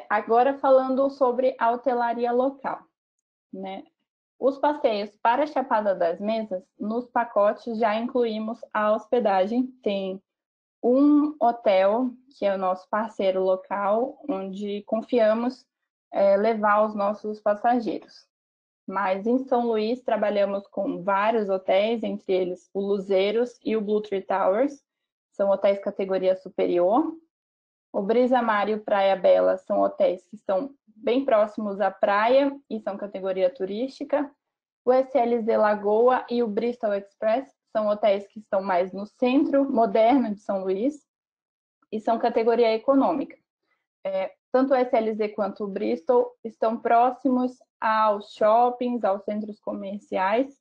Speaker 1: Agora falando sobre a hotelaria local, né? Os passeios para a Chapada das Mesas, nos pacotes já incluímos a hospedagem. Tem um hotel, que é o nosso parceiro local, onde confiamos levar os nossos passageiros. Mas em São Luís trabalhamos com vários hotéis, entre eles o Luzeiros e o Blue Tree Towers, são hotéis categoria superior. O Brisa Mar e o Praia Bela são hotéis que estão bem próximos à praia e são categoria turística. O SLZ Lagoa e o Bristol Express são hotéis que estão mais no centro moderno de São Luís e são categoria econômica. Tanto o SLZ quanto o Bristol estão próximos aos shoppings, aos centros comerciais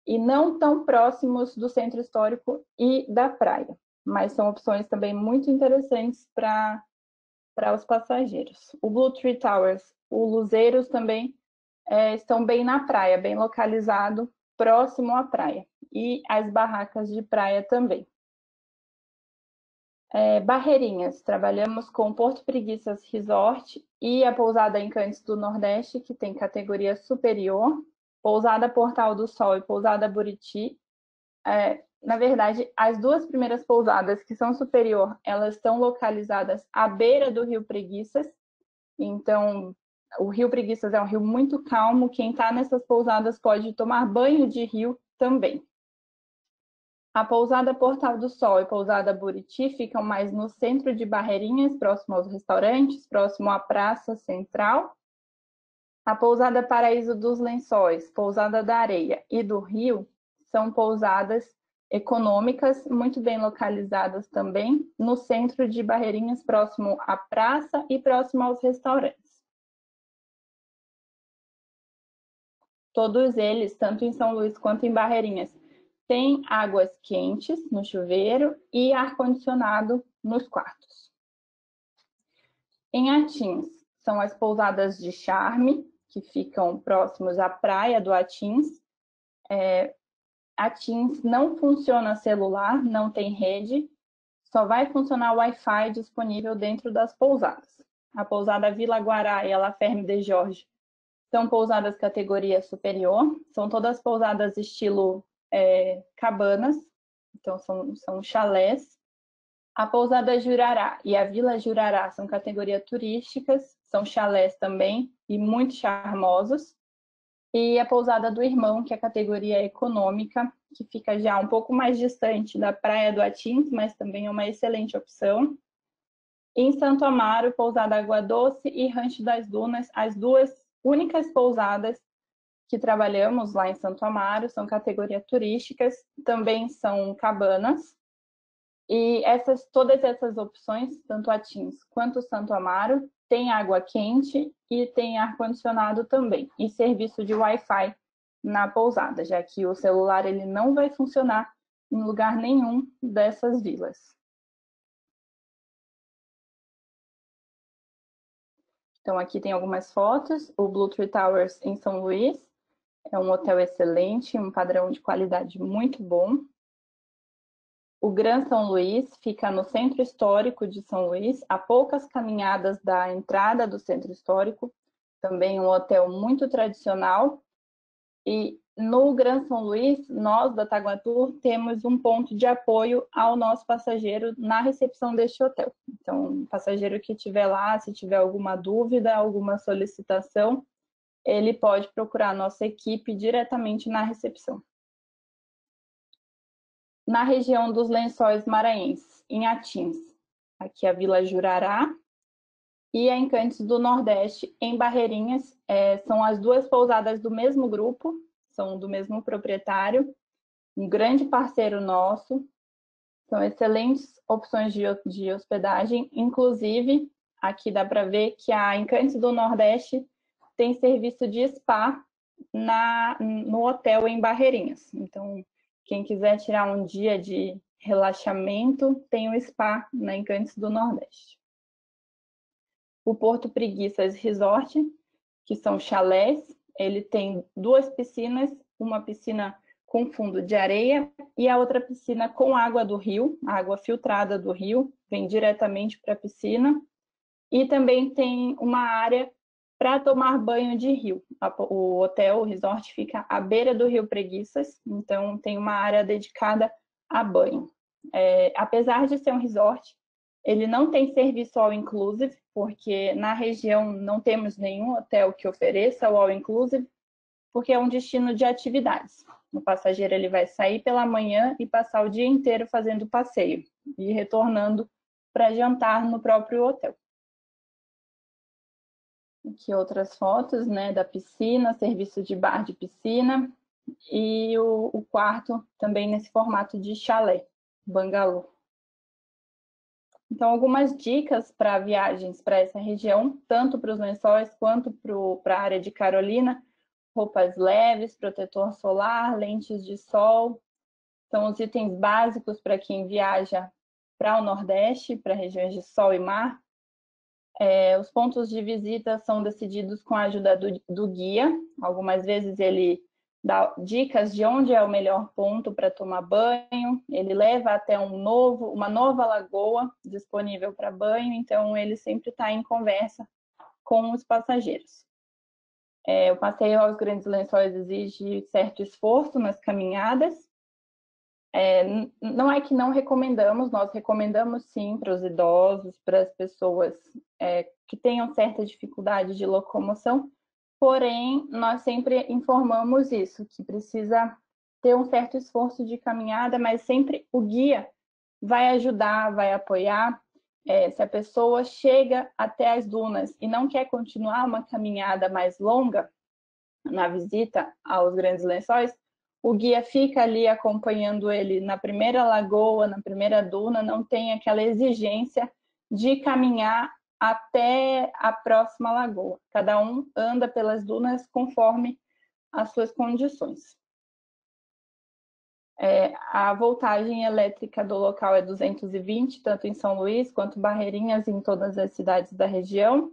Speaker 1: e não tão próximos do centro histórico e da praia, mas são opções também muito interessantes para os passageiros. O Blue Tree Towers, o Luzeiros também estão bem na praia, bem localizado, próximo à praia, e as barracas de praia também. Barreirinhas, trabalhamos com Porto Preguiças Resort e a Pousada Encantes do Nordeste, que tem categoria superior, Pousada Portal do Sol e Pousada Buriti. Na verdade, as duas primeiras pousadas, que são superior, elas estão localizadas à beira do Rio Preguiças. Então, o Rio Preguiças é um rio muito calmo, quem está nessas pousadas pode tomar banho de rio também. A Pousada Portal do Sol e Pousada Buriti ficam mais no centro de Barreirinhas, próximo aos restaurantes, próximo à Praça Central. A Pousada Paraíso dos Lençóis, Pousada da Areia e do Rio são pousadas econômicas, muito bem localizadas também, no centro de Barreirinhas, próximo à praça e próximo aos restaurantes. Todos eles, tanto em São Luís quanto em Barreirinhas, tem águas quentes no chuveiro e ar-condicionado nos quartos. Em Atins, são as pousadas de Charme, que ficam próximos à praia do Atins. Atins não funciona celular, não tem rede, só vai funcionar o Wi-Fi disponível dentro das pousadas. A pousada Vila Guará e a La Ferme de Jorge São pousadas categoria superior, são todas pousadas estilo cabanas, então são chalés. A pousada Jurará e a Vila Jurará são categoria turísticas, são chalés também e muito charmosos. E a pousada do Irmão, que é a categoria econômica, que fica já um pouco mais distante da Praia do Atins, mas também é uma excelente opção. Em Santo Amaro, pousada Água Doce e Rancho das Dunas, as duas únicas pousadas que trabalhamos lá em Santo Amaro, são categoria turísticas, também são cabanas. E todas essas opções, tanto Atins quanto Santo Amaro, tem água quente e tem ar-condicionado também, e serviço de Wi-Fi na pousada, já que o celular ele não vai funcionar em lugar nenhum dessas vilas. Então aqui tem algumas fotos, o Blue Tree Towers em São Luís, é um hotel excelente, um padrão de qualidade muito bom. O Gran São Luís fica no centro histórico de São Luís, a poucas caminhadas da entrada do centro histórico, também um hotel muito tradicional. E no Gran São Luís, nós da Taguatur temos um ponto de apoio ao nosso passageiro na recepção deste hotel. Então, o passageiro que estiver lá, se tiver alguma dúvida, alguma solicitação, ele pode procurar a nossa equipe diretamente na recepção. Na região dos Lençóis Maranhenses, em Atins, aqui a Vila Jurará, e a Encantes do Nordeste, em Barreirinhas, são as duas pousadas do mesmo grupo, são do mesmo proprietário, um grande parceiro nosso, são excelentes opções de hospedagem, inclusive, aqui dá para ver que a Encantes do Nordeste tem serviço de spa no hotel em Barreirinhas, então quem quiser tirar um dia de relaxamento, tem o spa na Encantes do Nordeste. O Porto Preguiças Resort, que são chalés, ele tem duas piscinas, uma piscina com fundo de areia e a outra piscina com água do rio, água filtrada do rio, vem diretamente para a piscina. E também tem uma área para tomar banho de rio. O hotel, o resort, fica à beira do Rio Preguiças, então tem uma área dedicada a banho. Apesar de ser um resort, ele não tem serviço all inclusive, porque na região não temos nenhum hotel que ofereça o all inclusive, porque é um destino de atividades. O passageiro ele vai sair pela manhã e passar o dia inteiro fazendo passeio e retornando para jantar no próprio hotel. Aqui outras fotos, né, da piscina, serviço de bar de piscina e o quarto também nesse formato de chalé, bangalô. Então, algumas dicas para viagens para essa região, tanto para os Lençóis quanto para a área de Carolina: roupas leves, protetor solar, lentes de sol, são os itens básicos para quem viaja para o Nordeste, para regiões de sol e mar. Os pontos de visita são decididos com a ajuda do guia. Algumas vezes ele dá dicas de onde é o melhor ponto para tomar banho. Ele leva até uma nova lagoa disponível para banho, então ele sempre está em conversa com os passageiros. O passeio aos Grandes Lençóis exige certo esforço nas caminhadas. Não é que não recomendamos, nós recomendamos sim para os idosos, para as pessoas que tenham certa dificuldade de locomoção, porém, nós sempre informamos isso, que precisa ter um certo esforço de caminhada, mas sempre o guia vai ajudar, vai apoiar. Se a pessoa chega até as dunas e não quer continuar uma caminhada mais longa na visita aos Grandes Lençóis, o guia fica ali acompanhando ele na primeira lagoa, na primeira duna, não tem aquela exigência de caminhar até a próxima lagoa. Cada um anda pelas dunas conforme as suas condições. A voltagem elétrica do local é 220, tanto em São Luís quanto Barreirinhas, em todas as cidades da região.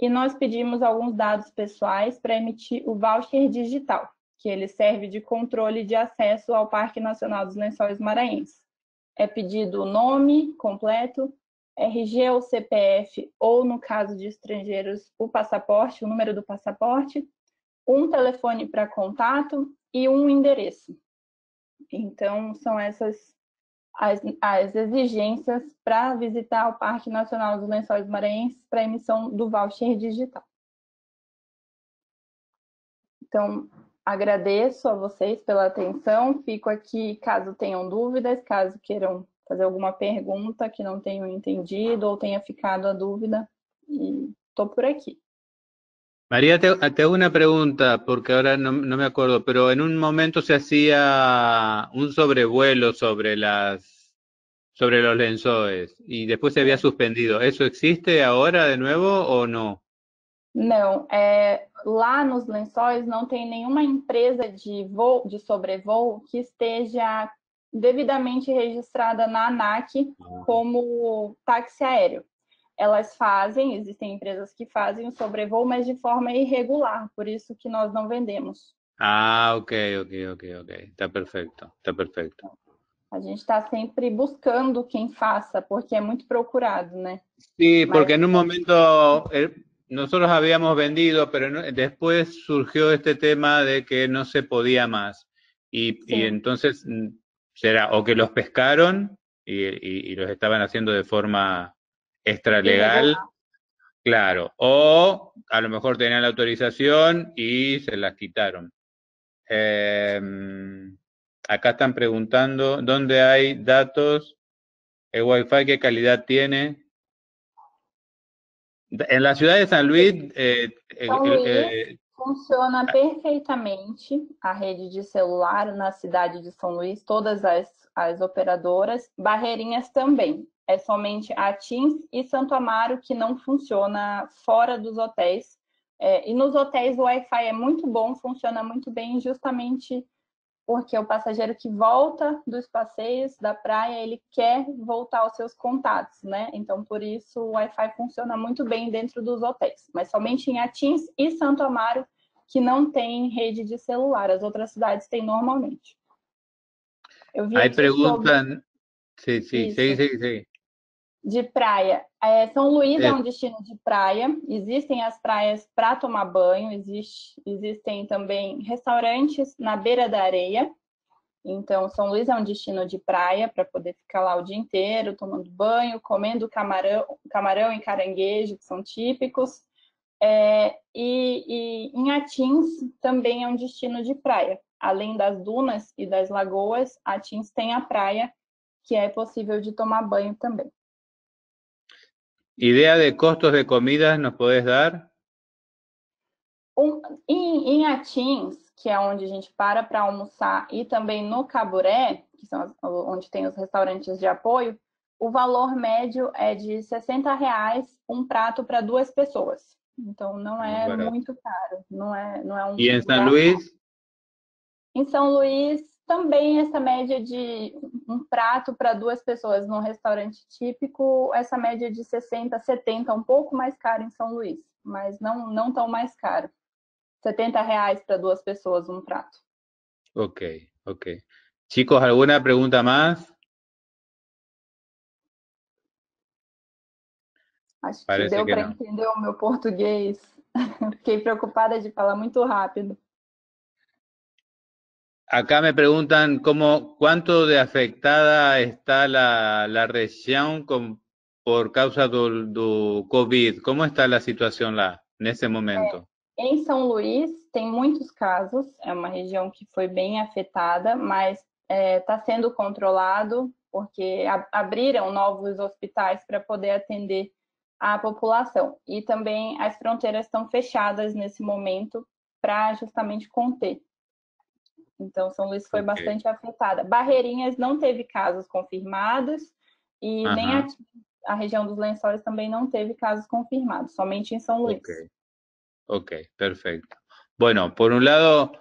Speaker 1: E nós pedimos alguns dados pessoais para emitir o voucher digital, que ele serve de controle de acesso ao Parque Nacional dos Lençóis Maranhenses. É pedido o nome completo, RG ou CPF, ou no caso de estrangeiros, o passaporte, o número do passaporte, um telefone para contato e um endereço. Então, são essas as exigências para visitar o Parque Nacional dos Lençóis Maranhenses para emissão do voucher digital. Então, agradeço a vocês pela atenção, fico aqui caso tenham dúvidas, caso queiram fazer alguma pergunta que não tenham entendido ou tenha ficado a dúvida, e estou por aqui.
Speaker 3: María, te hago una pregunta, porque ahora no me acuerdo, pero en un momento se hacía un sobrevuelo sobre los lençóis y después se había suspendido. ¿Eso existe ahora de nuevo o no?
Speaker 1: Não, lá nos Lençóis não tem nenhuma empresa de sobrevoo que esteja devidamente registrada na ANAC como táxi aéreo. Elas fazem, existem empresas que fazem o sobrevoo, mas de forma irregular, por isso que nós não vendemos.
Speaker 3: Ah, ok. Está perfecto.
Speaker 1: A gente está sempre buscando quem faça, porque é muito procurado, né?
Speaker 3: Sí, porque en un momento nosotros habíamos vendido, pero después surgió este tema de que no se podía más. Y entonces será o que los pescaron y los estaban haciendo de forma extralegal, claro, o a lo mejor tenían la autorización y se las quitaron. Acá están preguntando dónde hay datos, el Wi-Fi, qué calidad tiene. En la ciudad de San Luis,
Speaker 1: São Luís funciona perfeitamente a rede de celular na cidade de São Luís, todas as operadoras. Barreirinhas também. É somente a TIMS e Santo Amaro que não funciona fora dos hotéis. E nos hotéis o Wi-Fi é muito bom, funciona muito bem, justamente porque o passageiro que volta dos passeios da praia, ele quer voltar aos seus contatos, né? Então, por isso, o Wi-Fi funciona muito bem dentro dos hotéis, mas somente em Atins e Santo Amaro, que não tem rede de celular. As outras cidades têm normalmente. Eu vi
Speaker 3: aí
Speaker 1: aqui
Speaker 3: perguntam...
Speaker 1: sobre...
Speaker 3: Sim.
Speaker 1: De praia. São Luís é um destino de praia. Existem as praias para tomar banho. Existem também restaurantes na beira da areia. Então, São Luís é um destino de praia para poder ficar lá o dia inteiro, tomando banho, comendo camarão e caranguejo, que são típicos. E em Atins também é um destino de praia. Além das dunas e das lagoas, Atins tem a praia, que é possível de tomar banho também.
Speaker 3: ¿Idea de costos de comidas nos podés dar?
Speaker 1: Em Atins, que é onde a gente para almoçar, e também no Caburé, que são onde tem os restaurantes de apoio, o valor médio é de R$60 um prato para 2 pessoas. Então, não é muito caro. Não é
Speaker 3: E em São Luís?
Speaker 1: Em São Luís, também essa média de um prato para 2 pessoas num restaurante típico, essa média de 60, 70, um pouco mais caro em São Luís, mas não tão mais caro. R$70 para 2 pessoas um prato.
Speaker 3: Ok. Chicos, ¿alguna pregunta más?
Speaker 1: Acho que deu para entender o meu português. Fiquei preocupada de falar muito rápido.
Speaker 3: Acá me preguntan cuánto de afectada está la región por causa do COVID. ¿Cómo está la situación lá, nesse momento?
Speaker 1: Em São Luís tem muitos casos, é uma região que foi bem afetada, mas está sendo controlado porque abriram novos hospitais para poder atender a população. E também as fronteiras estão fechadas nesse momento para justamente conter. Então, São Luís foi bastante afetada. Barreirinhas não teve casos confirmados e nem a região dos Lençóis também não teve casos confirmados, somente em São Luís.
Speaker 3: Ok, perfecto. Bueno, por un lado,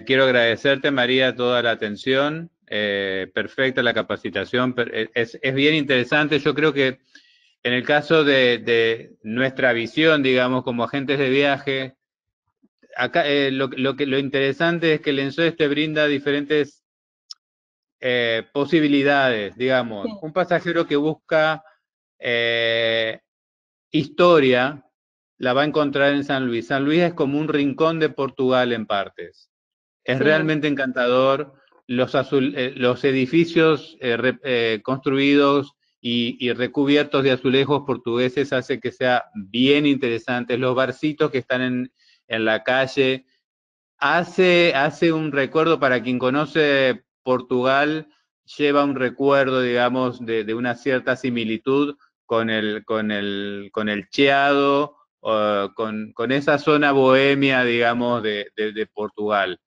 Speaker 3: quiero agradecerte, María, toda la atención. Perfecta la capacitación. Es bien interesante. Yo creo que en el caso de nuestra visión, digamos, como agentes de viaje, acá lo interesante es que el Lençóis te brinda diferentes posibilidades, digamos. Sí. Un pasajero que busca historia, la va a encontrar en San Luis. San Luis es como un rincón de Portugal en partes. Es
Speaker 1: Sí.
Speaker 3: realmente encantador. Los edificios construidos y recubiertos de azulejos portugueses hace que sea bien interesante. Los barcitos que están en la calle hace un recuerdo para quien conoce Portugal, lleva un recuerdo, digamos, de una cierta similitud con el Chiado, con esa zona bohemia, digamos, de Portugal.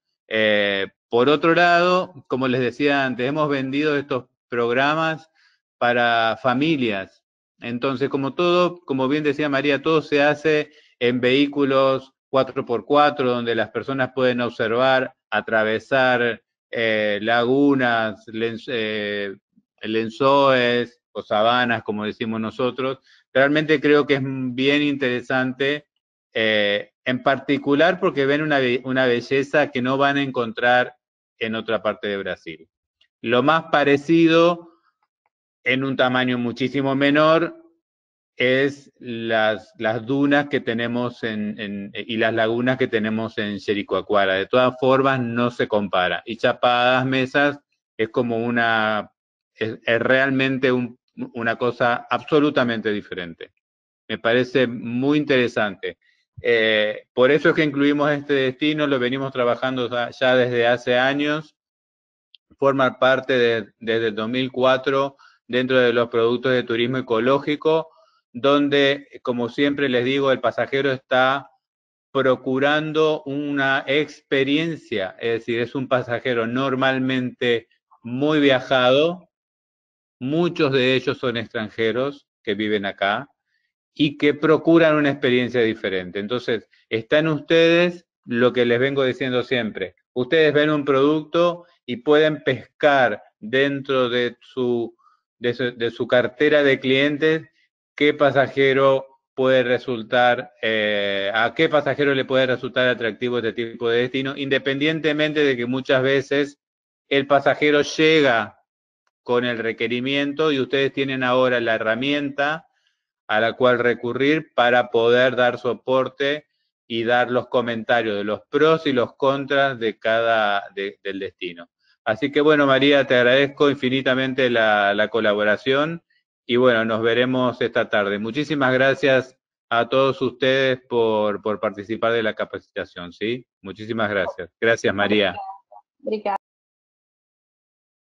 Speaker 3: Por otro lado, como les decía antes, hemos vendido estos programas para familias. Entonces, como bien decía María, todo se hace en vehículos 4x4, donde las personas pueden observar, atravesar lagunas, lenzoes o sabanas, como decimos nosotros. Realmente creo que es bien interesante, en particular porque ven una belleza que no van a encontrar en otra parte de Brasil. Lo más parecido, en un tamaño muchísimo menor, es las dunas que tenemos y las lagunas que tenemos en Jericoacoara. De todas formas, no se compara. Y Chapadas Mesas es como es realmente una cosa absolutamente diferente. Me parece muy interesante. Por eso es que incluimos este destino, lo venimos trabajando ya desde hace años, forma parte desde el 2004 dentro de los productos de turismo ecológico, donde, como siempre les digo, el pasajero está procurando una experiencia, es decir, es un pasajero normalmente muy viajado, muchos de ellos son extranjeros que viven acá y que procuran una experiencia diferente. Entonces, está en ustedes lo que les vengo diciendo siempre. Ustedes ven un producto y pueden pescar dentro de su cartera de clientes qué pasajero puede resultar, a qué pasajero le puede resultar atractivo este tipo de destino, independientemente de que muchas veces el pasajero llega con el requerimiento y ustedes tienen ahora la herramienta a la cual recurrir para poder dar soporte y dar los comentarios de los pros y los contras de del destino. Así que bueno, María, te agradezco infinitamente la colaboración y bueno, nos veremos esta tarde. Muchísimas gracias a todos ustedes por participar de la capacitación, ¿sí? Muchísimas gracias. Gracias, María.
Speaker 1: Obrigada.